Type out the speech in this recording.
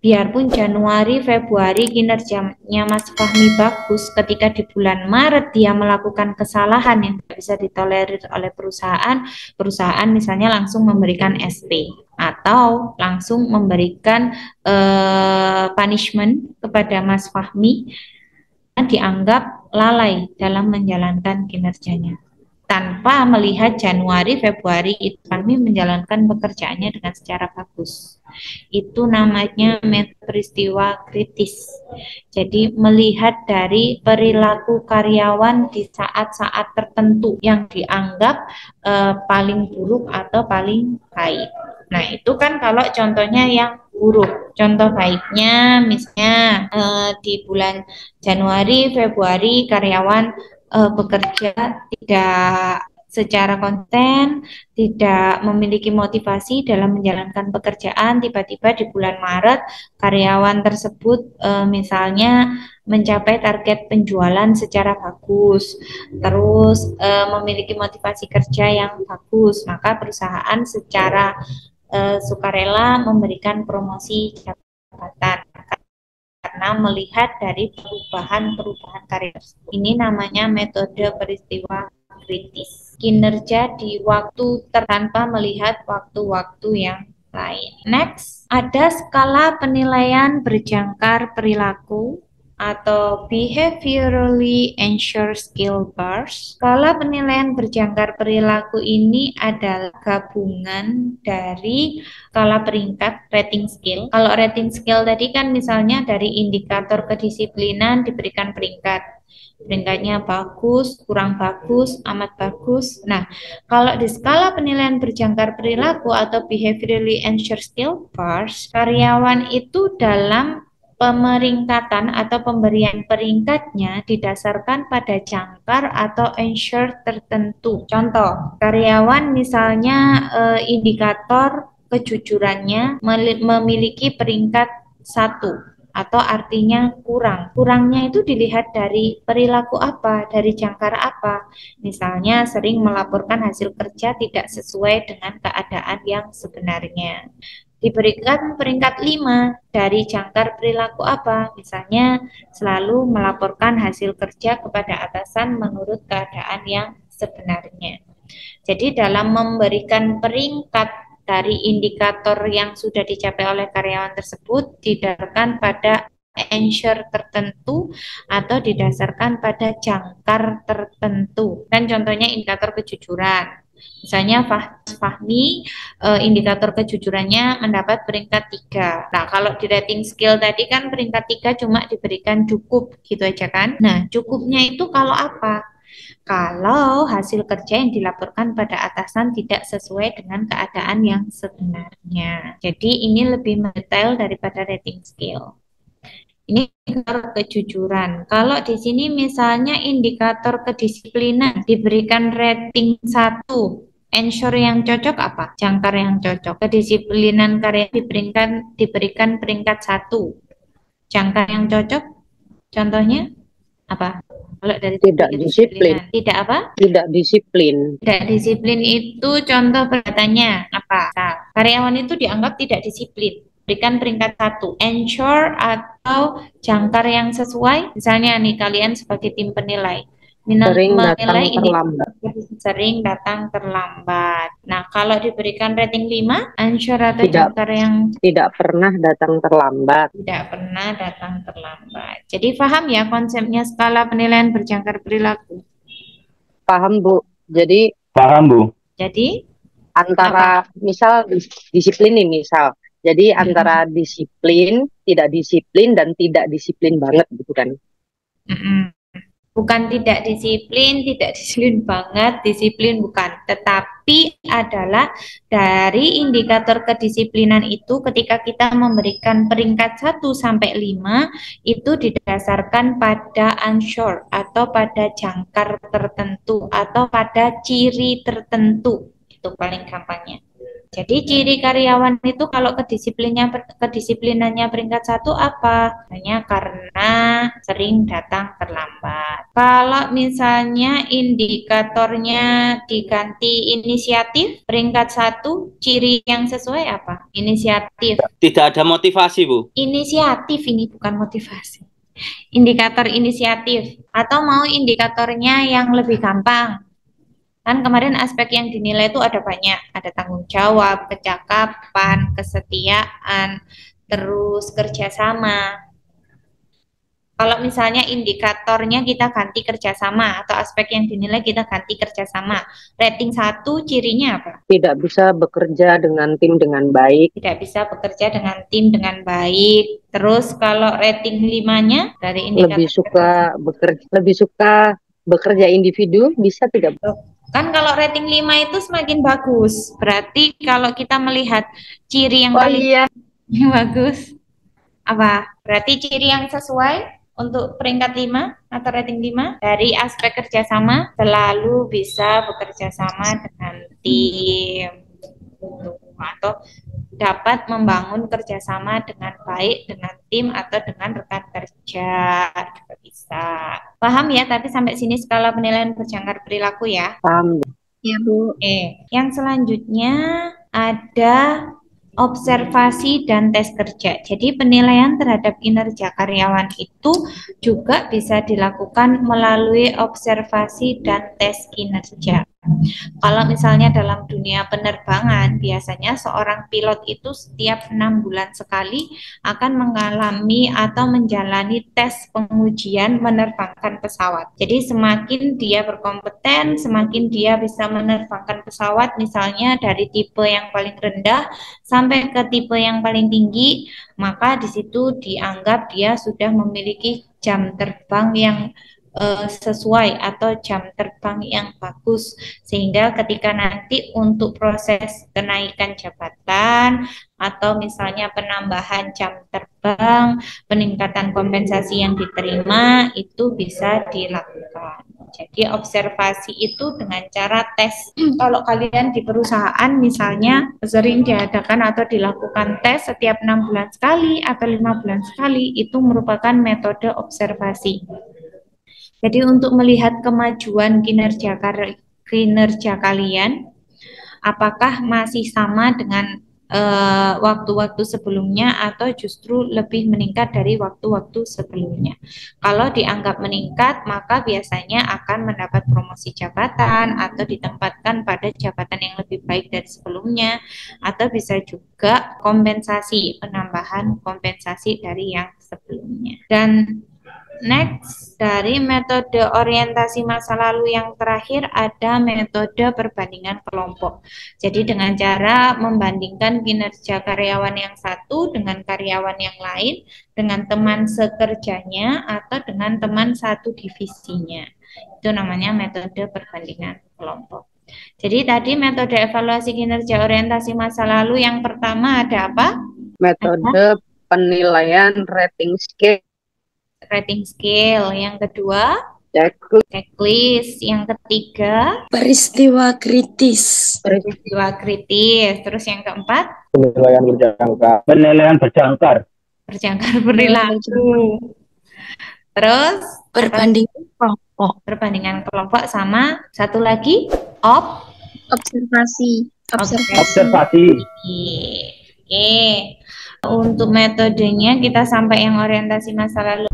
biarpun Januari, Februari kinerjanya Mas Fahmi bagus, ketika di bulan Maret dia melakukan kesalahan yang tidak bisa ditolerir oleh perusahaan, perusahaan misalnya langsung memberikan SP atau langsung memberikan punishment kepada Mas Fahmi, dianggap lalai dalam menjalankan kinerjanya. Tanpa melihat Januari, Februari itu kami menjalankan pekerjaannya dengan secara bagus. Itu namanya metode peristiwa kritis. Jadi melihat dari perilaku karyawan di saat-saat tertentu yang dianggap paling buruk atau paling baik. Nah, itu kan kalau contohnya yang buruk. Contoh baiknya misalnya di bulan Januari, Februari karyawan bekerja tidak secara konten, tidak memiliki motivasi dalam menjalankan pekerjaan. Tiba-tiba di bulan Maret karyawan tersebut misalnya mencapai target penjualan secara bagus, terus memiliki motivasi kerja yang bagus, maka perusahaan secara sukarela memberikan promosi jabatan karena melihat dari perubahan-perubahan karir. Ini namanya metode peristiwa kritis. Kinerja di waktu tanpa melihat waktu-waktu yang lain. Next, ada skala penilaian berjangkar perilaku atau behaviorally ensured skill bars. Skala penilaian berjangkar perilaku ini adalah gabungan dari skala peringkat rating skill. Kalau rating skill tadi kan misalnya dari indikator kedisiplinan diberikan peringkat. Peringkatnya bagus, kurang bagus, amat bagus. Nah, kalau di skala penilaian berjangkar perilaku atau behaviorally ensured skill bars, karyawan itu dalam pemeringkatan atau pemberian peringkatnya didasarkan pada jangkar atau ensure tertentu. Contoh, karyawan misalnya indikator kejujurannya memiliki peringkat 1 atau artinya kurang. Kurangnya itu dilihat dari perilaku apa, dari jangkar apa. Misalnya sering melaporkan hasil kerja tidak sesuai dengan keadaan yang sebenarnya. Diberikan peringkat 5 dari jangkar perilaku apa? Misalnya selalu melaporkan hasil kerja kepada atasan menurut keadaan yang sebenarnya. Jadi dalam memberikan peringkat dari indikator yang sudah dicapai oleh karyawan tersebut didasarkan pada ensure tertentu atau didasarkan pada jangkar tertentu. Dan contohnya indikator kejujuran. Misalnya Fahmi indikator kejujurannya mendapat peringkat 3. Nah, kalau di rating skill tadi kan peringkat 3 cuma diberikan cukup gitu aja kan. Nah, cukupnya itu kalau apa? Kalau hasil kerja yang dilaporkan pada atasan tidak sesuai dengan keadaan yang sebenarnya. Jadi ini lebih mendetail daripada rating skill. Ini indikator kejujuran. Kalau di sini misalnya indikator kedisiplinan diberikan rating 1. Ensure yang cocok apa? Jangkar yang cocok. Kedisiplinan karya diberikan peringkat 1. Jangkar yang cocok contohnya apa? Kalau dari tidak disiplin. Tidak apa? Tidak disiplin. Tidak disiplin itu contoh perbuatannya apa? Nah, karyawan itu dianggap tidak disiplin. Berikan peringkat 1. Ensure atau jangkar yang sesuai. Misalnya nih kalian sebagai tim penilai. Sering datang terlambat. Sering datang terlambat. Nah, kalau diberikan rating 5, ensure atau jangkar yang tidak pernah datang terlambat. Tidak pernah datang terlambat. Jadi paham ya konsepnya skala penilaian berjangkar perilaku? Paham, Bu. Jadi paham, Bu. Jadi antara misal disiplin nih misal. Jadi antara disiplin, tidak disiplin dan tidak disiplin banget gitu kan. Bukan tidak disiplin banget, disiplin bukan. Tetapi adalah dari indikator kedisiplinan itu ketika kita memberikan peringkat 1 sampai 5 itu didasarkan pada unsure atau pada jangkar tertentu atau pada ciri tertentu. Itu paling gampangnya. Jadi ciri karyawan itu kalau kedisiplinannya peringkat 1 apa? Hanya karena sering datang terlambat. Kalau misalnya indikatornya diganti inisiatif, peringkat 1 ciri yang sesuai apa? Inisiatif. Tidak ada motivasi, Bu. Inisiatif ini bukan motivasi. Indikator inisiatif. Atau mau indikatornya yang lebih gampang. Kan kemarin aspek yang dinilai itu ada banyak. Ada tanggung jawab, kecakapan, kesetiaan, terus kerjasama. Kalau misalnya indikatornya kita ganti kerjasama atau aspek yang dinilai kita ganti kerjasama. Rating 1 cirinya apa? Tidak bisa bekerja dengan tim dengan baik. Tidak bisa bekerja dengan tim dengan baik. Terus kalau rating 5-nya dari indikator Lebih suka bekerja individu, bisa tidak? Kan kalau rating 5 itu semakin bagus. Berarti kalau kita melihat ciri yang paling bagus apa? Berarti ciri yang sesuai untuk peringkat 5 atau rating 5 dari aspek kerjasama selalu bisa bekerja sama dengan tim atau dapat membangun kerjasama dengan baik dengan tim atau dengan rekan kerja juga bisa. Paham ya? Tapi sampai sini skala penilaian berjangkar perilaku ya. Paham. Ya, Bu. Oke. Yang selanjutnya ada observasi dan tes kerja. Jadi penilaian terhadap kinerja karyawan itu juga bisa dilakukan melalui observasi dan tes kinerja. Kalau misalnya dalam dunia penerbangan, biasanya seorang pilot itu setiap 6 bulan sekali akan mengalami atau menjalani tes pengujian menerbangkan pesawat. Jadi semakin dia berkompeten, semakin dia bisa menerbangkan pesawat misalnya dari tipe yang paling rendah sampai ke tipe yang paling tinggi, maka di situ dianggap dia sudah memiliki jam terbang yang sesuai atau jam terbang yang bagus, sehingga ketika nanti untuk proses kenaikan jabatan atau misalnya penambahan jam terbang, peningkatan kompensasi yang diterima itu bisa dilakukan. Jadi observasi itu dengan cara tes. Kalau kalian di perusahaan misalnya sering diadakan atau dilakukan tes setiap 6 bulan sekali atau 5 bulan sekali, itu merupakan metode observasi. Jadi untuk melihat kemajuan kinerja kalian, apakah masih sama dengan waktu-waktu sebelumnya atau justru lebih meningkat dari waktu-waktu sebelumnya. Kalau dianggap meningkat, maka biasanya akan mendapat promosi jabatan atau ditempatkan pada jabatan yang lebih baik dari sebelumnya, atau bisa juga kompensasi, penambahan kompensasi dari yang sebelumnya. Dan next, dari metode orientasi masa lalu yang terakhir ada metode perbandingan kelompok. Jadi dengan cara membandingkan kinerja karyawan yang satu dengan karyawan yang lain, dengan teman sekerjanya atau dengan teman satu divisinya. Itu namanya metode perbandingan kelompok. Jadi tadi metode evaluasi kinerja orientasi masa lalu yang pertama ada apa? Metode penilaian rating scale. Yang kedua checklist, yang ketiga peristiwa kritis. Terus yang keempat Penilaian berjangkar perilaku. Terus Perbandingan kelompok sama satu lagi observasi. Oke. Untuk metodenya kita sampai yang orientasi masa lalu